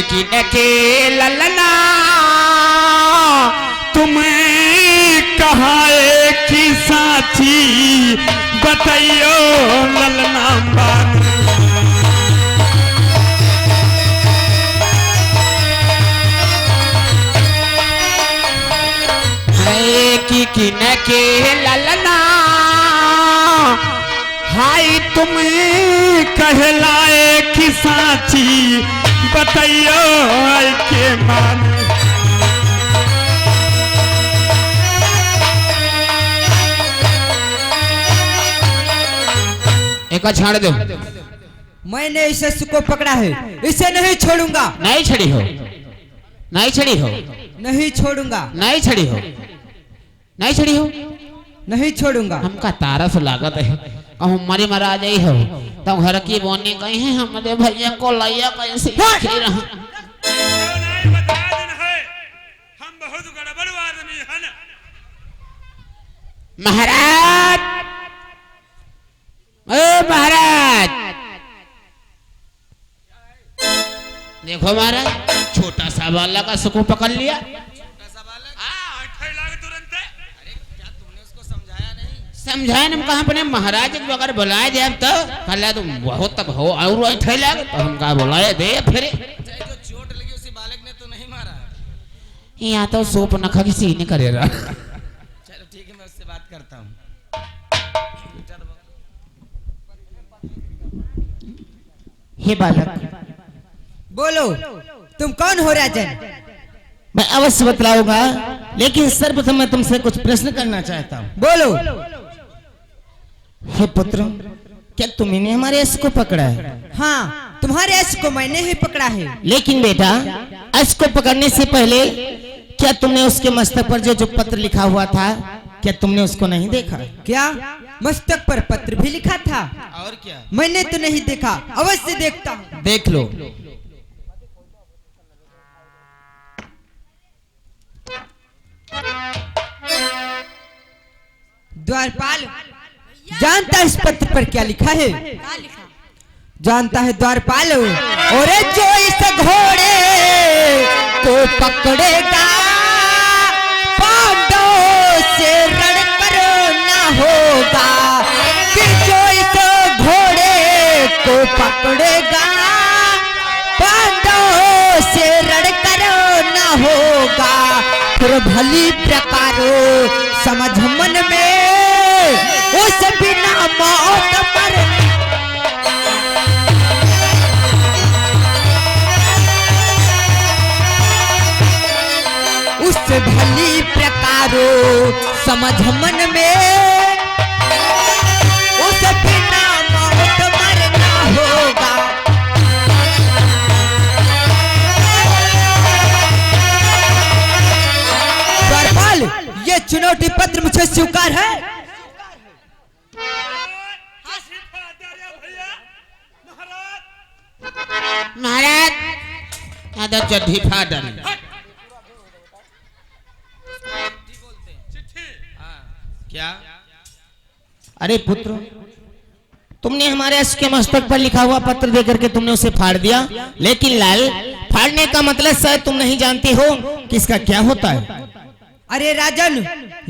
किन के ललना तुम्हें कहा की साची बताइयो ललना बान की किन के ललना हाय तुम कहलाए की साची बताइयो के मान एक छाड़ दो। मैंने इसे को पकड़ा है, इसे नहीं छोड़ूंगा। नहीं छड़ी हो, नहीं छड़ी हो, नहीं छोड़ूंगा। नहीं छड़ी हो, नहीं छड़ी हो, नहीं छोड़ूंगा। हमका तारस लागत है हमारी महाराज ही हो तो घर की बोनी गई है हमारे भैया को लैया कैसे खीर हम बहुत गड़बड़ आदमी है ना महाराज। ओ महाराज देखो महाराज छोटा सा बालक का सुकू पकड़ लिया। समझाए हम कहा अपने महाराज को अगर बुलाए दे तो कल तुम बहुत तक हो और ठहला तो हम कहा बुलाए दे फिर जो चोट लगी उसी बालक ने तो नहीं मारा। यहाँ तो सोप नखा की सीन करे रहा। चलो ठीक है मैं उससे बात करता हूँ। हे बालक बोलो तुम कौन हो राजन? मैं अवश्य बतलाऊंगा लेकिन सर्वप्रथम मैं तुमसे कुछ प्रश्न करना चाहता हूँ। बोलो। हे पुत्र क्या तुम्ही ने हमारे यश को पकड़ा है? हाँ तुम्हारे यश को मैंने ही पकड़ा है। लेकिन बेटा यश को पकड़ने से पहले क्या तुमने उसके मस्तक पर जो पत्र लिखा हुआ था क्या तुमने उसको नहीं देखा? क्या मस्तक पर पत्र भी लिखा था? और क्या? मैंने तो नहीं देखा, अवश्य देखता हूँ। देख लो। द्वारपाल जानता है इस पत्र पर क्या लिखा है? जानता है द्वारपाल? और जो इस घोड़े को पकड़ेगा पांडवों से रण करना होगा। कि जो इस घोड़े को पकड़ेगा पांडवों से रण करना होगा। फिर भली प्रकारो समझ मन में उस बिना मौत पर उस भली प्रकारो समझ मन में उस बिना मौत मरना होगा। द्वारपाल ये चुनौती पत्र मुझे स्वीकार है? महाराज आधा चड्ढी फाड़ डाली। क्या? अरे पुत्र तुमने हमारे यश के मस्तक पर लिखा हुआ पत्र देकर के तुमने उसे फाड़ दिया। लेकिन लाल फाड़ने का मतलब शायद तुम नहीं जानती हो कि इसका क्या होता है। अरे राजन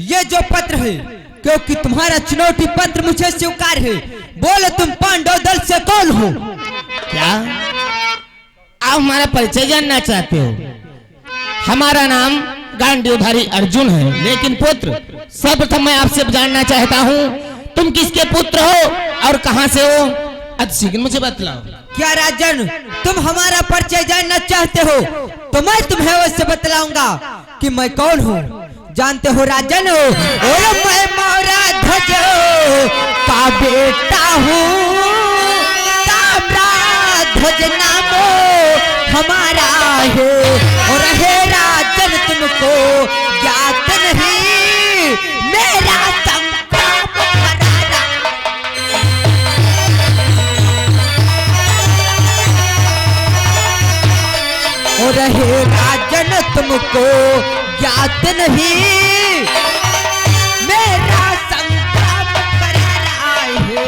ये जो पत्र है क्योंकि तुम्हारा चुनौती पत्र मुझे स्वीकार है। बोलो तुम पांडव दल से कौन हो? क्या आप हमारा परिचय जानना चाहते हो? हमारा नाम गांडीवधारी अर्जुन है। लेकिन पुत्र सर्वप्रथम मैं आपसे जानना चाहता हूँ तुम किसके पुत्र हो और कहाँ से हो? अतिशीघ्र मुझे बतलाओ। क्या राजन तुम हमारा परिचय जानना चाहते हो तो मैं तुम्हें अवश्य बतलाऊंगा कि मैं कौन हूँ। जानते हो राजन और मैं मौरा ध्वज का बेटा हूँ। ध्वज नामो हमारा है और है राजन तुमको ज्ञात नहीं मेरा संग्राम करारा। और है राजन तुमको ज्ञात नहीं मेरा संग्राम करारा है।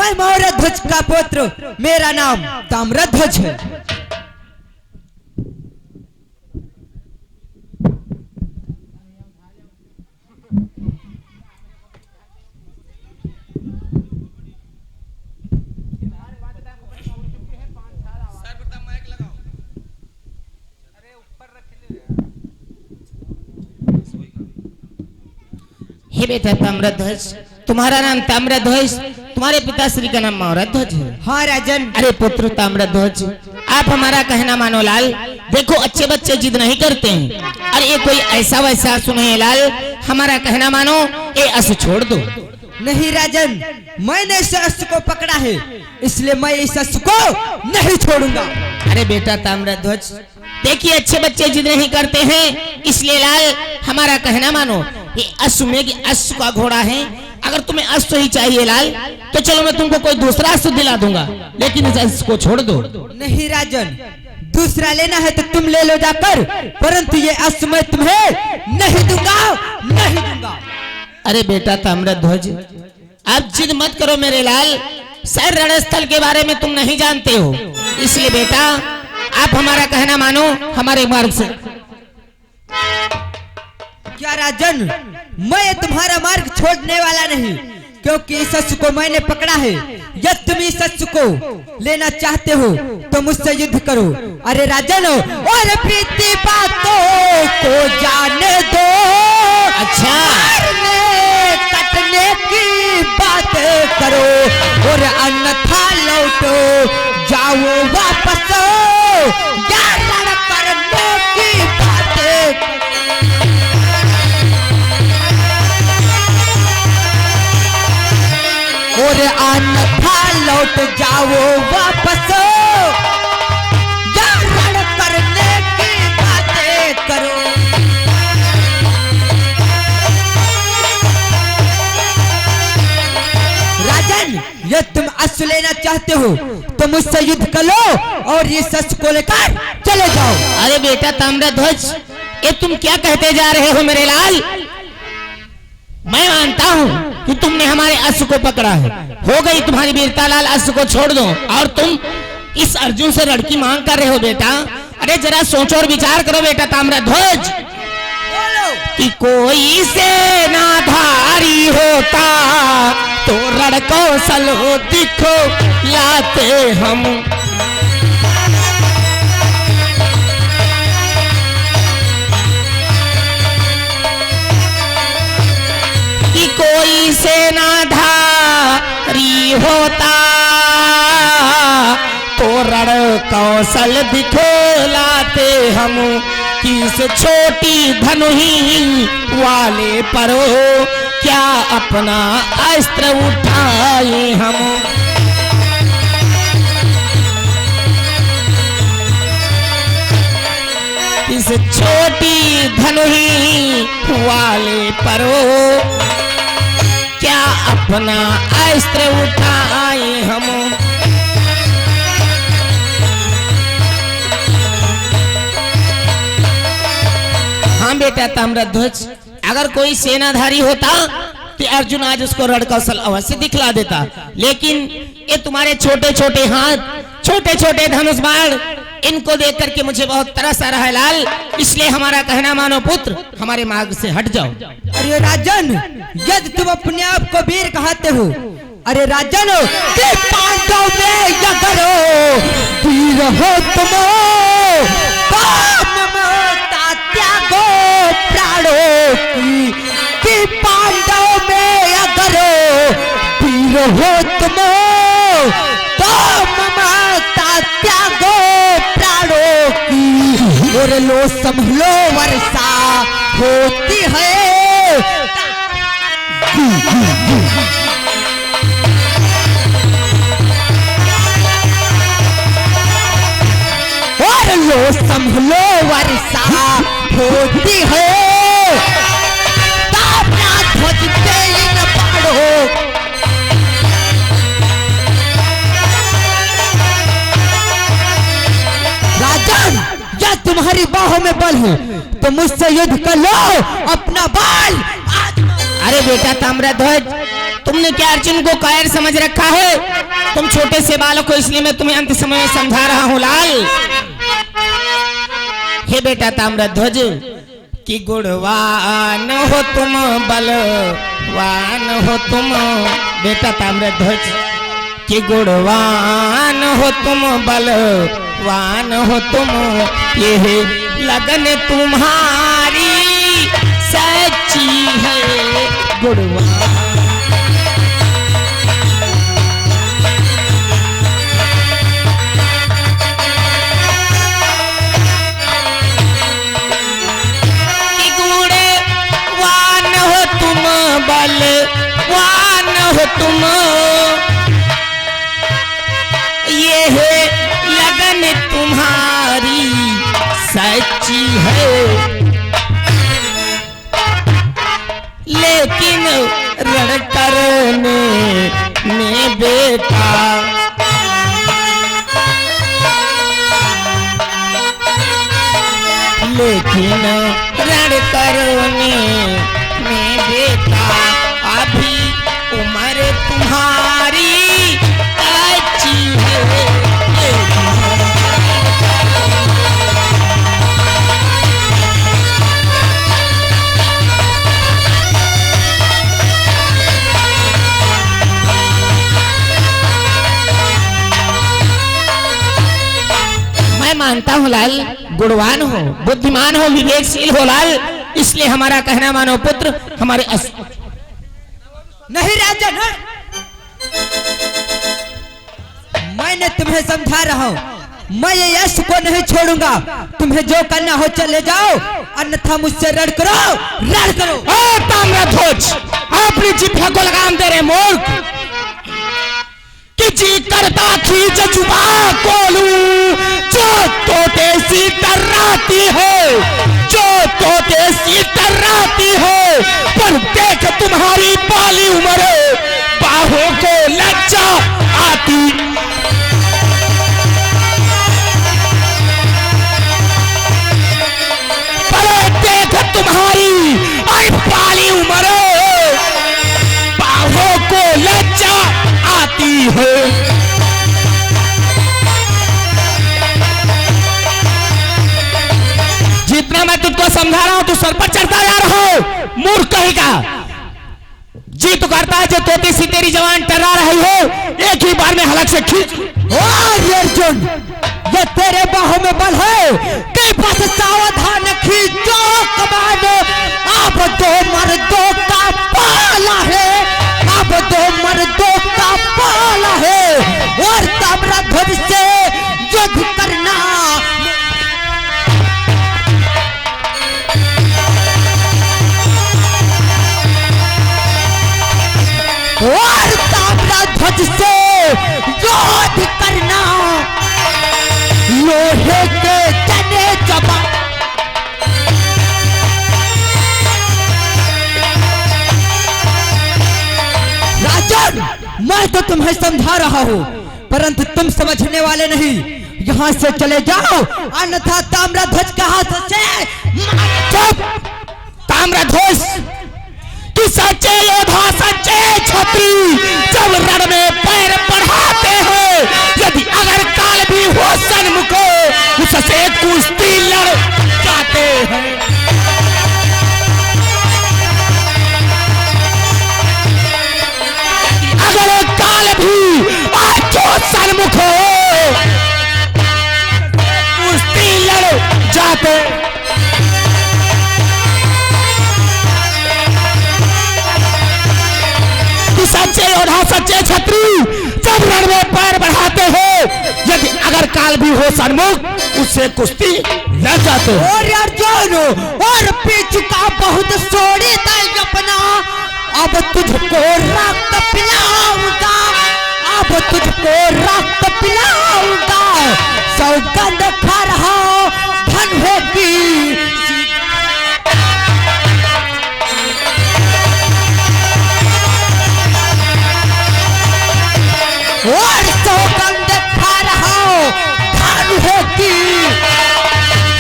मैं मौर्यध्वज का पुत्र, मेरा नाम ताम्रध्वज है। हे बेटा ताम्रध्वज, तुम्हारा नाम ताम्रध्वज, तुम्हारे पिताश्री का नाम मौर्यध्वज है। हाँ राजन। अरे पुत्र ताम्रध्वज, आप हमारा कहना मानो लाल। देखो अच्छे बच्चे जिद नहीं करते हैं, अरे ये कोई ऐसा वैसा अश्व नहीं है लाल, हमारा कहना मानो, ये अश्व छोड़ दो। नहीं राजन, मैंने इस अश्व को पकड़ा है, इसलिए मैं इस अश्व को नहीं छोड़ूंगा। अरे बेटा ताम्रध्वज, देखिए अच्छे बच्चे जिद नहीं करते हैं, इसलिए लाल हमारा कहना मानो, ये अश्व में अश्व का घोड़ा है, अगर तुम्हें अश्व ही चाहिए लाल तो चलो मैं तुमको कोई दूसरा अश्व दिला दूंगा, लेकिन इस अश्व को छोड़ दो। नहीं राजन, दूसरा लेना है तो तुम ले लो जाकर, परंतु ये अश्व मैं तुम्हें नहीं दूंगा, नहीं दूंगा। अरे बेटा ताम्रध्वज, आप जिद मत करो मेरे लाल, शायद रणस्थल के बारे में तुम नहीं जानते हो, इसलिए बेटा आप हमारा कहना मानो, हमारे मार्ग से। क्या राजन, मैं तुम्हारा मार्ग छोड़ने वाला नहीं, क्योंकि इस अश्व को मैंने पकड़ा है। यदि तुम इस अश्व को लेना चाहते हो तो मुझसे युद्ध करो। अरे राजन, और प्रीति बातों को जाने दो, अच्छा मारने कटने की बात करो, और अन्यथा लौटो जाओ वापस, या रण करने की बात। और अन्यथा लौट जाओ वापस, या रण करने की बातें करो। राजन, यदि तुम अश्व लेना चाहते हो तो मुझसे युद्ध कर लो और इस अश्व को लेकर चले जाओ। अरे बेटा ताम्रध्वज, ये तुम क्या कहते जा रहे हो मेरे लाल? मैं मानता हूँ कि तुमने हमारे अश्व को पकड़ा है, हो गई तुम्हारी वीरता लाल, अश्व को छोड़ दो। और तुम इस अर्जुन से लड़की मांग कर रहे हो बेटा, अरे जरा सोचो और विचार करो बेटा ताम्रध्वज, कि कोई सेनाधारी होता तो रण कौशल दिखो लाते हम। कि कोई सेनाधारी होता तो रण कौशल दिखलाते हम। किस छोटी धनुही वाले परो क्या अपना अस्त्र उठाए हम। किस छोटी धनुही वाले परो क्या अपना अस्त्र उठाए हम। हाँ बेटा ताम्रध्वज, अगर कोई सेनाधारी होता तो अर्जुन आज उसको रण कौशल अवश्य दिखला देता, लेकिन ये तुम्हारे छोटे छोटे हाथ, छोटे छोटे धनुष बाण, इनको देख करके मुझे बहुत तरस आ रहा है लाल, इसलिए हमारा कहना मानो पुत्र, हमारे मार्ग से हट जाओ। अरे राजन, यदि तुम अपने आप को वीर कहते हो, अरे राजन, पांडव में अगर वीर हो तुम, त्यागो प्राणों की, कि पांडव में अगर वीर हो तुम, तो ममता त्यागो प्राणों की। और लो संभलो वर्षा होती है, और लो संभलो वर्षा होती है, ताम्रध्वज पे इन बाणों। राजन, या तुम्हारी बाहों में बल है तो मुझसे युद्ध कर लो, अपना बल। अरे बेटा ताम्रध्वज, तुमने क्या अर्जुन को कायर समझ रखा है? तुम छोटे से बालक हो, इसलिए मैं तुम्हें अंत समय में समझा रहा हूँ लाल। हे बेटा ताम्रध्वज, कि गुणवान हो तुम, बलवान हो तुम। बेटा ताम्रध्वज, कि गुणवान हो तुम, बलवान हो तुम। ये लगन तुम्हारी सच्ची है गुणवान। बलवान हो तुम, ये है लगन तुम्हारी सच्ची है। लेकिन रण करने में बेटा, लेकिन रण करने में बेटा, अभी उम्र तुम्हारी अच्छी है। मैं मानता हूँ लाल, गुणवान हो, बुद्धिमान हो, विवेकशील हो लाल, इसलिए हमारा कहना मानो पुत्र। हमारे नहीं राजन, मैंने तुम्हें समझा रहा हूँ, मैं ये यश को नहीं छोड़ूंगा। तुम्हें जो करना हो चले जाओ, अन्यथा मुझसे रण करो, रण करो। ताम्रध्वज, अपनी जिभ्या को लगाम दे रहे मूर्ख, कि जी करता खींच जुबा कोलू, जो तोते सी तर्राती है, जो तोते सी तर्राती है। पर देख तुम्हारी बाली उम्र, बाहों को लज्जा आती। पर देख तुम्हारी बाली उम्र, बाहों को लज्जा आती है। जितना मैं तुझको समझा रहा हूं, तू सर पर चढ़ता जा रहा हो, मूर्ख कहेगा। जी तो करता है जो तोती सी तेरी जवान टर्रा रही हो, एक ही बार में हलक से खींच। अर्जुन, ये तेरे बाहों में बल है कि बस सावधान खींचो कमान। अब दो मर्दों का पाला है, अब दो मर्दों का पाला है, और ताम्रध्वज से युद्ध करना। और ताम्रध्वज से युद्ध करना, लोहे के तने चबा। राजन, मैं तो तुम्हें समझा रहा हूँ, परंतु तुम समझने वाले नहीं। यहाँ से चले जाओ, अन्यथा ताम्रध्वज के हाथ से। चुप! ताम्रध्वज, कि सच्चे योद्धा, सच्चे छत्री जब रण में पैर बढ़ाते हैं, यदि अगर काल भी हो सन्मुख, उससे कुश्ती लड़ जाते हैं। अगर काल भी आजो सन्मुख हो, कुश्ती लड़ जाते। सच्चे योद्धा, सच्चे छत्री जब रण में पैर बढ़ाते हो, यदि अगर काल भी हो सन्मुख, उससे कुश्ती लड़ जाते हो। और अर्जुन, और पी चुका बहुत सोने दाई अपना, अब तुझको रक्त पिलाऊंगा, अब तुझको रक्त पिलाऊंगा। सौगंध खा रहा धन होगी। और सौगंध खा रहा धन होगी,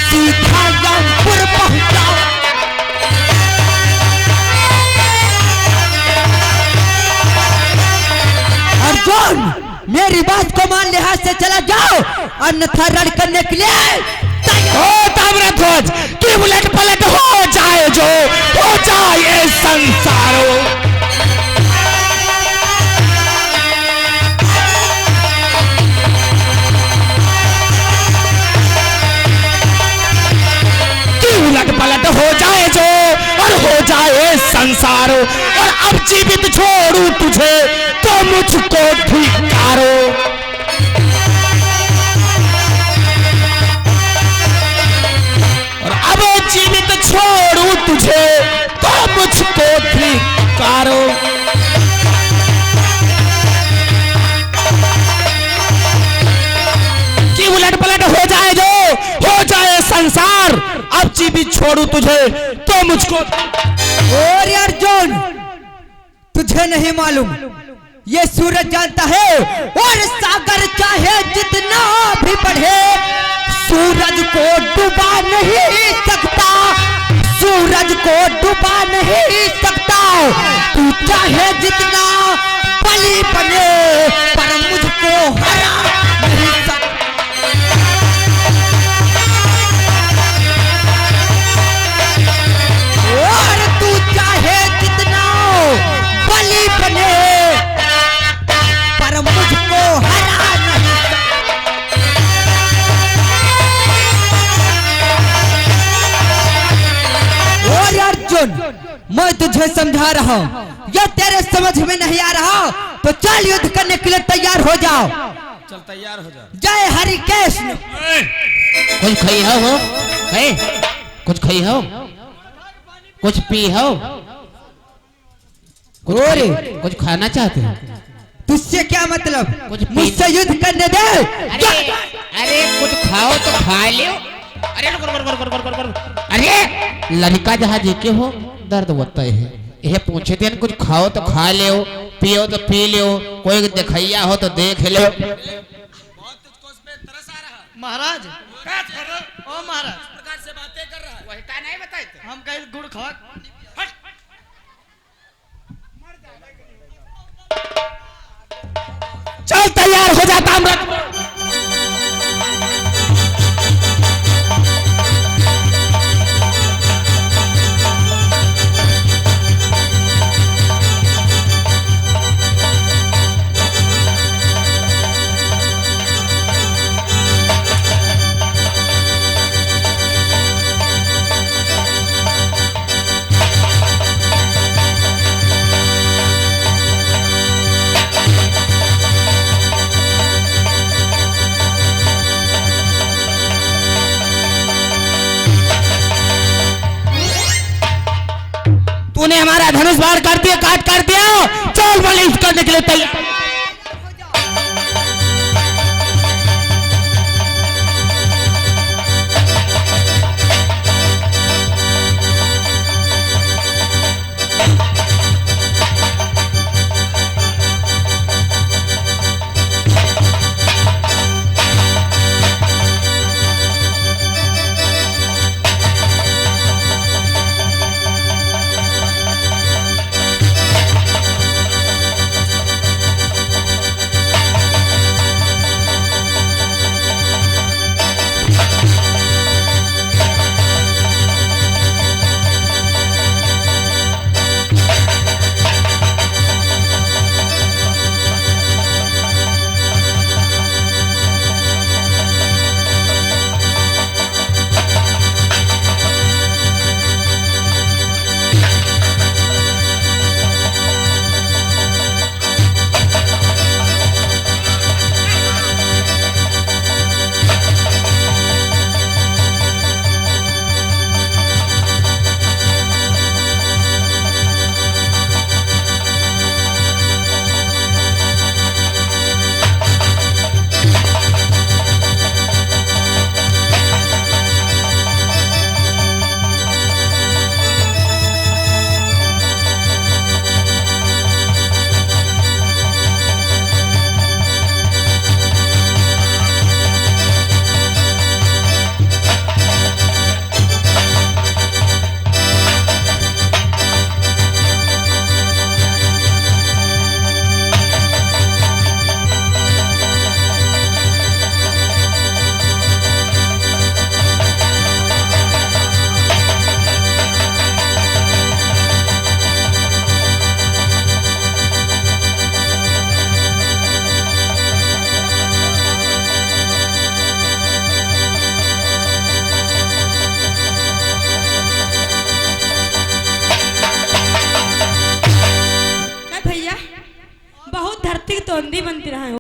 सीधा यमपुर पहुंचा। अर्जुन, मेरी बात को मान लिहाज से चला जाओ, अन्यथा रण करने के लिए ओ ताम्रध्वज की उलट पलट हो जाए जो हो जाए संसारो। की उलट पलट हो जाए जो और हो जाए संसारो, और अब जीवित छोड़ू तुझे तो मुझको धिक्कारो। अब जीवित छोड़ू तुझे तो मुझको धिक्कारो। कि उलट पलट हो जाए जो हो जाए संसार, अब जीवित छोड़ू तुझे तो मुझको। और अर्जुन, तुझे नहीं मालूम, ये सूरज जानता है, और सागर चाहे जितना भी बढ़े सूरज को डुबा नहीं सकता, सूरज को डुबा नहीं सकता। तू चाहे जितना बली बने पर मुझको हरा नहीं सकता। और तू चाहे जितना बली बने पर मुझको हरा नहीं सकता। और अर्जुन, मैं तुझे समझा रहा हूँ, यह तेरे समझ में नहीं आ रहा तो चल युद्ध करने के लिए तैयार हो जाओ। चल तैयार हो जा। जय हरि कृष्ण। कुछ खाई हो है? कुछ खाई हो, कुछ पी हो, कुछ खाना चाहते हो? तुझसे क्या मतलब? कुछ पी- मुझसे युद्ध करने दे। अरे कुछ खाओ तो खा लियो। अरे अरे लड़का जहाँ देखे हो दर्द होता है, यह पूछे थे कुछ खाओ तो खा लियो, पियो तो पी लियो, कोई दिखैया हो तो देख लो। महाराज, क्या कर रहा है? ओ महाराज, इस प्रकार से बातें कर रहा है। वही का नहीं बताए थे? हम कहीं गुड़ खा हट। चल तैयार हो जा ताम्रध्वज। तूने हमारा धनुष बाण कर दिया, काट कर दिया, चल बलि करने के लिए तैयार। सौंधी बनती रहा है।